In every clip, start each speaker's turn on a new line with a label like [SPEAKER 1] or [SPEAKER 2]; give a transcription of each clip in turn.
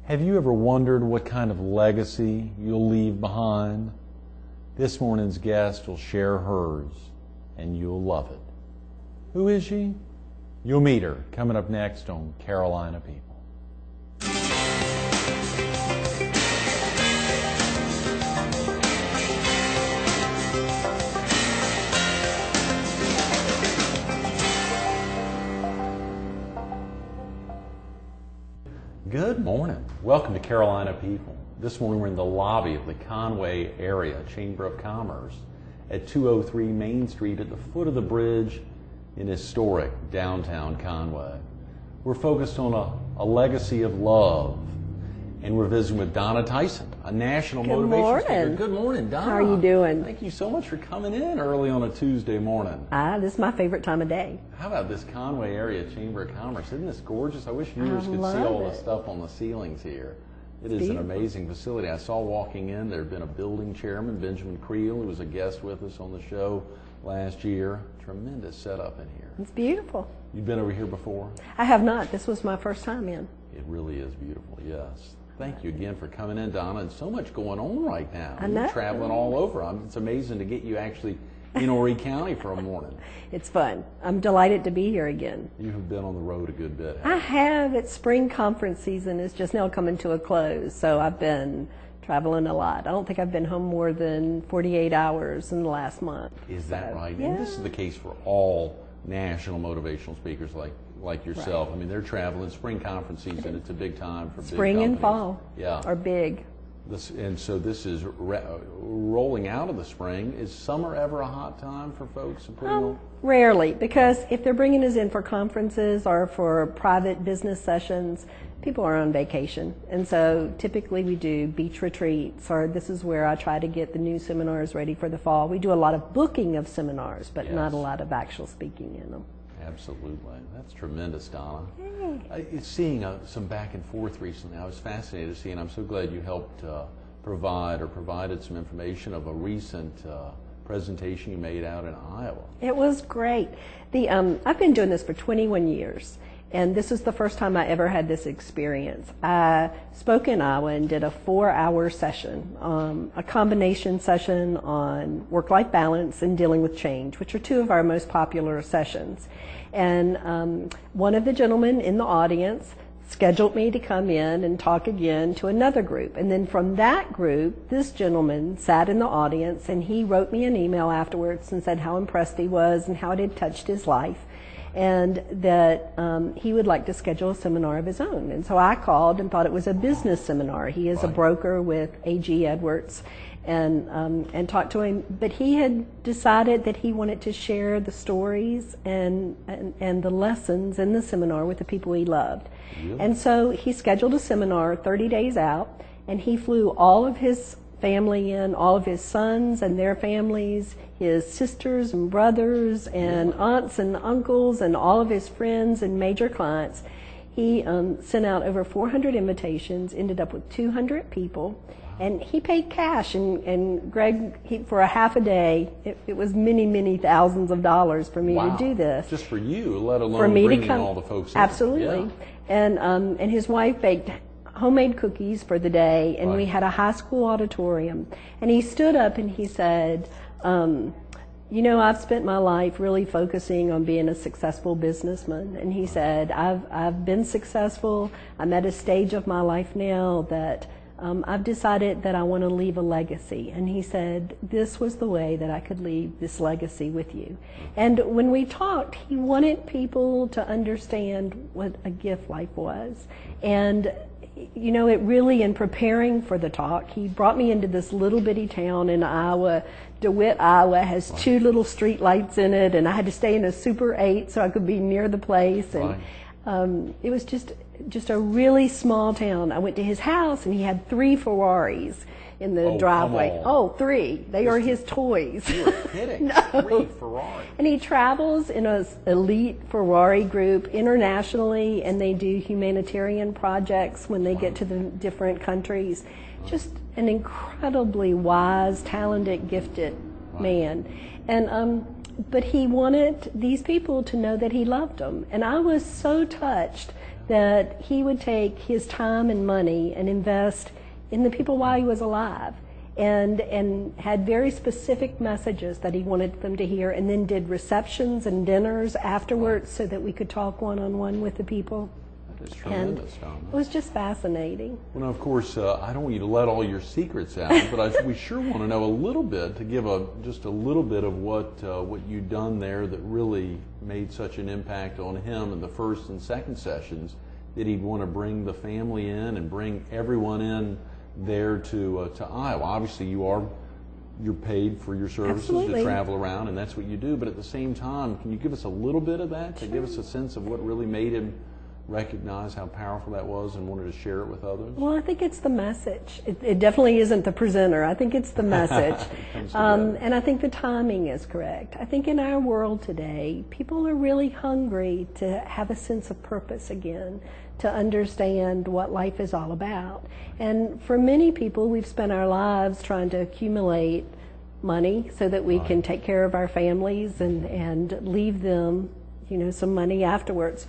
[SPEAKER 1] Have you ever wondered what kind of legacy you'll leave behind? This morning's guest will share hers, and you'll love it. Who is she? You'll meet her coming up next on Carolina People. Good morning. Welcome to Carolina People. This morning we're in the lobby of the Conway Area Chamber of Commerce at 203 Main Street at the foot of the bridge in historic downtown Conway. We're focused on a legacy of love, and we're visiting with Donna Tyson, a national motivational speaker. Good morning, Donna.
[SPEAKER 2] How are you doing?
[SPEAKER 1] Thank you so much for coming in early on a Tuesday morning.
[SPEAKER 2] This is my favorite time of day.
[SPEAKER 1] How about this Conway Area Chamber of Commerce? Isn't this gorgeous? I wish viewers could see all the stuff on the ceilings here. It is an amazing facility. I saw walking in, there had been a building chairman, Benjamin Creel, who was a guest with us on the show last year. Tremendous setup in here.
[SPEAKER 2] It's beautiful.
[SPEAKER 1] You've been over here before?
[SPEAKER 2] I have not. This was my first time in.
[SPEAKER 1] It really is beautiful, yes. Thank you again for coming in, Donna. And so much going on right now.
[SPEAKER 2] I know.
[SPEAKER 1] You're traveling all over. It's amazing to get you actually in Horry County for a morning.
[SPEAKER 2] It's fun. I'm delighted to be here again.
[SPEAKER 1] You have been on the road a good bit.
[SPEAKER 2] I have. It's spring conference season. It's just now coming to a close, so I've been traveling a lot. I don't think I've been home more than 48 hours in the last month.
[SPEAKER 1] Is that right?
[SPEAKER 2] Yeah.
[SPEAKER 1] And this is the case for all national motivational speakers like yourself.
[SPEAKER 2] Right.
[SPEAKER 1] I mean, they're traveling. Spring conference season, it's a big time for
[SPEAKER 2] spring
[SPEAKER 1] big
[SPEAKER 2] and fall are big.
[SPEAKER 1] And so this is rolling out of the spring. Is summer ever a hot time for folks?
[SPEAKER 2] Rarely, because if they're bringing us in for conferences or for private business sessions, people are on vacation. And so typically we do beach retreats, or this is where I try to get the new seminars ready for the fall. We do a lot of booking of seminars, but not a lot of actual speaking in them.
[SPEAKER 1] Absolutely. That's tremendous, Donna. Seeing some back and forth recently, I was fascinated to see, and I'm so glad you helped provided some information of a recent presentation you made out in Iowa. It
[SPEAKER 2] was great. I've been doing this for 21 years, and this is the first time I ever had this experience. I spoke in Iowa and did a 4-hour session, a combination session on work-life balance and dealing with change, which are two of our most popular sessions. And one of the gentlemen in the audience scheduled me to come in and talk again to another group. And then from that group, this gentleman sat in the audience, and he wrote me an email afterwards and said how impressed he was and how it had touched his life, and that he would like to schedule a seminar of his own. And so I called and thought it was a business seminar. He is a broker with A.G. Edwards, and talked to him. But he had decided that he wanted to share the stories and the lessons in the seminar with the people he loved. Really? And so he scheduled a seminar 30 days out, and he flew all of his family in, all of his sons and their families, his sisters and brothers and aunts and uncles and all of his friends and major clients. He sent out over 400 invitations, ended up with 200 people, and he paid cash. And Greg, for a half a day, it was many, many thousands of dollars for me to do this.
[SPEAKER 1] Just for you, let alone
[SPEAKER 2] for me
[SPEAKER 1] bringing
[SPEAKER 2] to come,
[SPEAKER 1] all the folks in.
[SPEAKER 2] Absolutely. Yeah. And his wife baked homemade cookies for the day, and we had a high school auditorium. And he stood up and he said, you know, I've spent my life really focusing on being a successful businessman. And he said, I've been successful. I'm at a stage of my life now that I've decided that I want to leave a legacy. And he said, this was the way that I could leave this legacy with you. And when we talked, he wanted people to understand what a gift life was. And you know, it really, in preparing for the talk, he brought me into this little bitty town in Iowa. DeWitt, Iowa has 2 little street lights in it, and I had to stay in a Super 8 so I could be near the place. And it was just a really small town. I went to his house, and he had 3 Ferraris in the driveway. 3. They are his toys.
[SPEAKER 1] You were kidding.
[SPEAKER 2] No.
[SPEAKER 1] 3 Ferraris.
[SPEAKER 2] And he travels in an elite Ferrari group internationally, and they do humanitarian projects when they get to the different countries. Just an incredibly wise, talented, gifted man. And but he wanted these people to know that he loved them. And I was so touched that he would take his time and money and invest in the people while he was alive, and had very specific messages that he wanted them to hear, and then did receptions and dinners afterwards so that we could talk one-on-one with the people.
[SPEAKER 1] That is tremendous, Donna.
[SPEAKER 2] It was just fascinating.
[SPEAKER 1] Well, now, of course, I don't want you to let all your secrets out, but we sure want to know a little bit, to give just a little bit of what you've done there that really made such an impact on him in the first and second sessions, that he'd want to bring the family in and bring everyone in there to Iowa. Obviously, you're paid for your services.
[SPEAKER 2] Absolutely.
[SPEAKER 1] To travel around, and that's what you do. But at the same time, can you give us a little bit of that, to give us a sense of what really made him recognize how powerful that was and wanted to share it with others?
[SPEAKER 2] Well, I think it's the message. It definitely isn't the presenter. I think it's the message. And I think the timing is correct. I think in our world today, people are really hungry to have a sense of purpose again, to understand what life is all about. And for many people, we've spent our lives trying to accumulate money so that we can take care of our families and leave them, some money afterwards.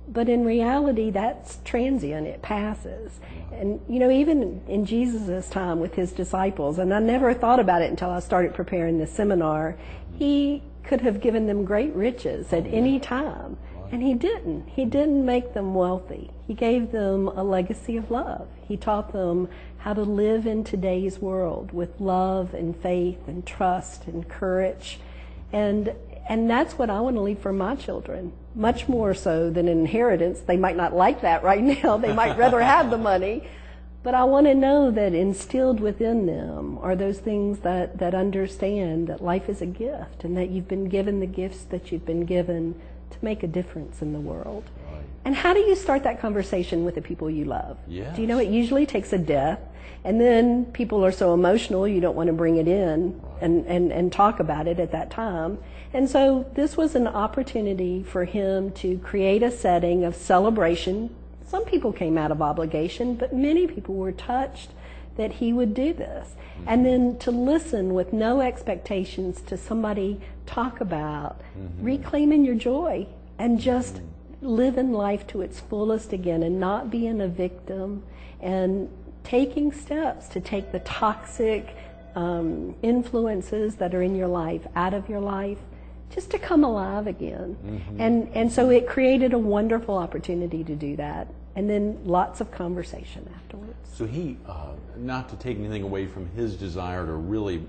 [SPEAKER 2] But in reality, that's transient. It passes. And, even in Jesus' time with his disciples, and I never thought about it until I started preparing this seminar, he could have given them great riches at any time. And he didn't. He didn't make them wealthy. He gave them a legacy of love. He taught them how to live in today's world with love and faith and trust and courage. And that's what I want to leave for my children, much more so than an inheritance. They might not like that right now. They might rather have the money. But I want to know that instilled within them are those things that understand that life is a gift, and that you've been given the gifts that you've been given to make a difference in the world.
[SPEAKER 1] Right.
[SPEAKER 2] And how do you start that conversation with the people you love?
[SPEAKER 1] Yes.
[SPEAKER 2] Do you know it usually takes a death, and then people are so emotional you don't want to bring it in and talk about it at that time. And so this was an opportunity for him to create a setting of celebration. Some people came out of obligation, but many people were touched that he would do this. And then to listen with no expectations to somebody talk about reclaiming your joy and just living life to its fullest again, and not being a victim, and taking steps to take the toxic influences that are in your life out of your life, just to come alive again. And so it created a wonderful opportunity to do that. And then lots of conversation afterwards.
[SPEAKER 1] So he, not to take anything away from his desire to really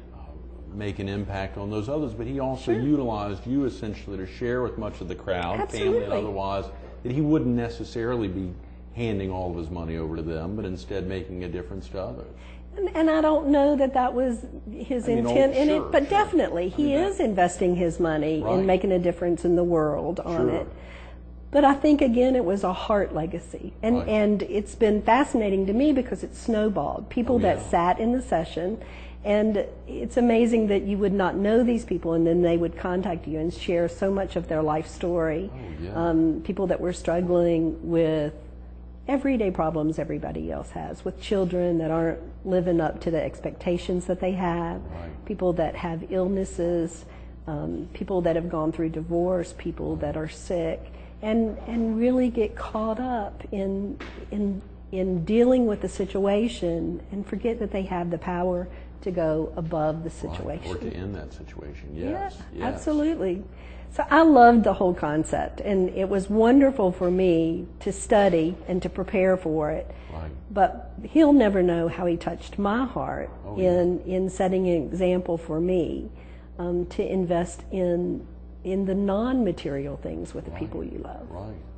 [SPEAKER 1] make an impact on those others, but he also utilized you essentially to share with much of the crowd, family and otherwise, that he wouldn't necessarily be handing all of his money over to them, but instead making a difference to others.
[SPEAKER 2] And I don't know that was his intent in it, but definitely he is investing his money in making a difference in the world on it. But I think, again, it was a heart legacy. And it's been fascinating to me because it snowballed. People that sat in the session, and it's amazing that you would not know these people, and then they would contact you and share so much of their life story. People that were struggling with everyday problems everybody else has, with children that aren't living up to the expectations that they have, people that have illnesses, people that have gone through divorce, people that are sick. And really get caught up in dealing with the situation and forget that they have the power to go above the situation.
[SPEAKER 1] Or to end that situation, yes.
[SPEAKER 2] Absolutely. So I loved the whole concept, and it was wonderful for me to study and to prepare for it. But he'll never know how he touched my heart in setting an example for me to invest in the non-material things with the people you love.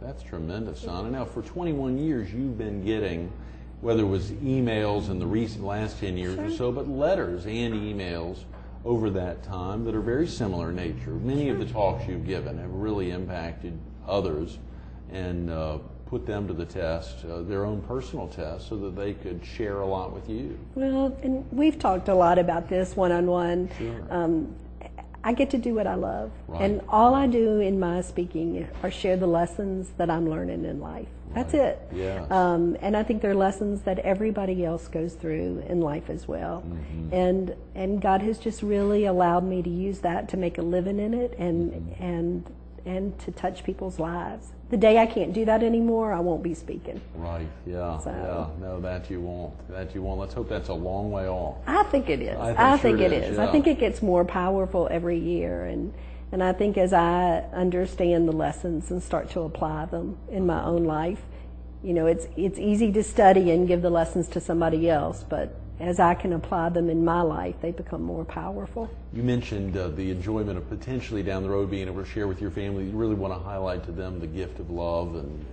[SPEAKER 1] That's tremendous, Donna. Now, for 21 years, you've been getting, whether it was emails in the last 10 years or so, but letters and emails over that time that are very similar in nature. Many of the talks you've given have really impacted others and put them to the test, their own personal test, so that they could share a lot with you.
[SPEAKER 2] Well, and we've talked a lot about this one-on-one. I get to do what I love. And all I do in my speaking are share the lessons that I'm learning in life. That's it. And I think they're lessons that everybody else goes through in life as well. And God has just really allowed me to use that to make a living in it and and to touch people's lives. The day I can't do that anymore, I won't be speaking.
[SPEAKER 1] Right, yeah,
[SPEAKER 2] So.
[SPEAKER 1] yeah. No, that you won't. Let's hope that's a long way off.
[SPEAKER 2] I think it is.
[SPEAKER 1] I think
[SPEAKER 2] it
[SPEAKER 1] sure
[SPEAKER 2] is.
[SPEAKER 1] yeah.
[SPEAKER 2] I think it gets more powerful every year, and I think as I understand the lessons and start to apply them in my own life, it's easy to study and give the lessons to somebody else, but as I can apply them in my life, they become more powerful.
[SPEAKER 1] You mentioned the enjoyment of potentially down the road being able to share with your family. You really want to highlight to them the gift of love and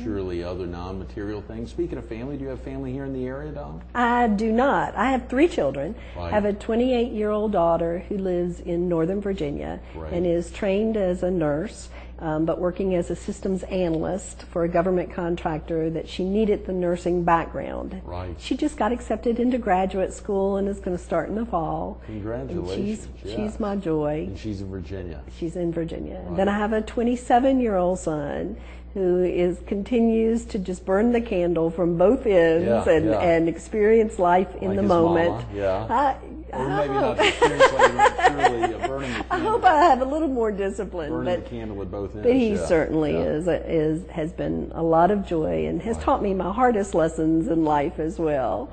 [SPEAKER 1] surely other non-material things. Speaking of family, do you have family here in the area, Don?
[SPEAKER 2] I do not. I have 3 children.
[SPEAKER 1] Right.
[SPEAKER 2] I have a 28-year-old daughter who lives in Northern Virginia and is trained as a nurse, but working as a systems analyst for a government contractor that she needed the nursing background.
[SPEAKER 1] Right.
[SPEAKER 2] She just got accepted into graduate school and is going to start in the fall.
[SPEAKER 1] Congratulations.
[SPEAKER 2] And she's my joy.
[SPEAKER 1] And she's in Virginia.
[SPEAKER 2] She's in Virginia.
[SPEAKER 1] Right.
[SPEAKER 2] And then I have a 27-year-old son who continues to just burn the candle from both ends and experience life in
[SPEAKER 1] like
[SPEAKER 2] the
[SPEAKER 1] his
[SPEAKER 2] moment.
[SPEAKER 1] Mama, yeah. Or
[SPEAKER 2] I
[SPEAKER 1] maybe
[SPEAKER 2] hope.
[SPEAKER 1] not experience like surely burning the candle.
[SPEAKER 2] I hope I have a little more discipline.
[SPEAKER 1] Burning the candle with both ends.
[SPEAKER 2] But he certainly has been a lot of joy and has taught me my hardest lessons in life as well.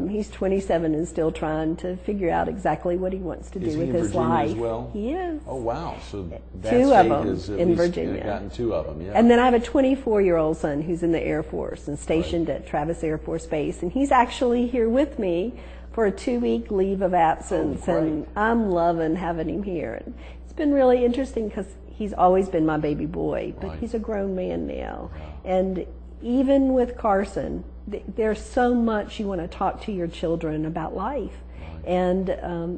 [SPEAKER 2] He's 27 and still trying to figure out exactly what he wants to do with his life.
[SPEAKER 1] As well?
[SPEAKER 2] He is.
[SPEAKER 1] Oh wow! So that
[SPEAKER 2] 2
[SPEAKER 1] state
[SPEAKER 2] of them
[SPEAKER 1] has at
[SPEAKER 2] in
[SPEAKER 1] least
[SPEAKER 2] Virginia.
[SPEAKER 1] gotten 2 of them. Yeah.
[SPEAKER 2] And then I have a 24-year-old son who's in the Air Force and stationed at Travis Air Force Base, and he's actually here with me for a 2-week leave of absence, and I'm loving having him here. And it's been really interesting because he's always been my baby boy, but he's a grown man now, and even with Carson, there's so much you want to talk to your children about life. And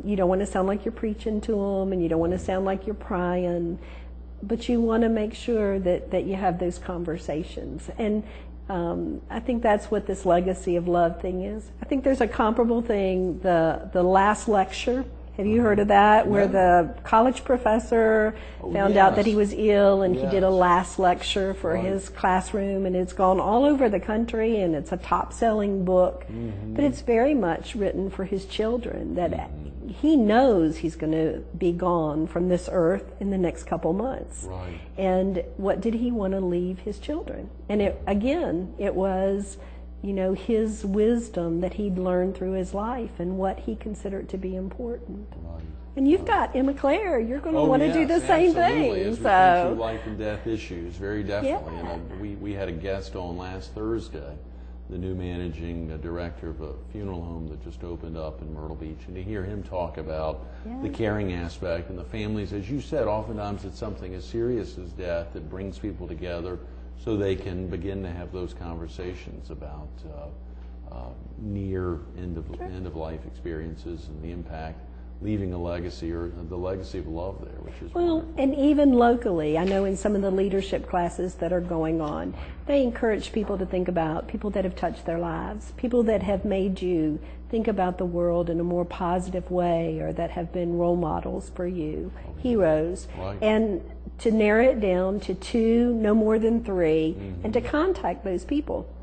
[SPEAKER 2] you don't want to sound like you're preaching to them, and you don't want to sound like you're prying, but you want to make sure that you have those conversations. And I think that's what this legacy of love thing is. I think there's a comparable thing, the last lecture. Have you heard of that? Where the college professor found out that he was ill, and he did a last lecture for his classroom, and it's gone all over the country, and it's a top-selling book. But it's very much written for his children, that he knows he's going to be gone from this earth in the next couple months.
[SPEAKER 1] Right.
[SPEAKER 2] And what did he want to leave his children? And it was his wisdom that he'd learned through his life and what he considered to be important.
[SPEAKER 1] Right.
[SPEAKER 2] And you've got Emma Claire. You're going to want to do the same thing.
[SPEAKER 1] As we think through life and death issues, very definitely.
[SPEAKER 2] Yeah.
[SPEAKER 1] And we had a guest on last Thursday, the new managing director of a funeral home that just opened up in Myrtle Beach, and to hear him talk about the caring aspect and the families, as you said, oftentimes it's something as serious as death that brings people together so they can begin to have those conversations about near end of life experiences and the impact, leaving a legacy or the legacy of love there, which is wonderful.
[SPEAKER 2] And even locally, I know in some of the leadership classes that are going on, they encourage people to think about people that have touched their lives, people that have made you think about the world in a more positive way, or that have been role models for you, heroes.
[SPEAKER 1] Right.
[SPEAKER 2] And to narrow it down to 2, no more than 3, and to contact those people.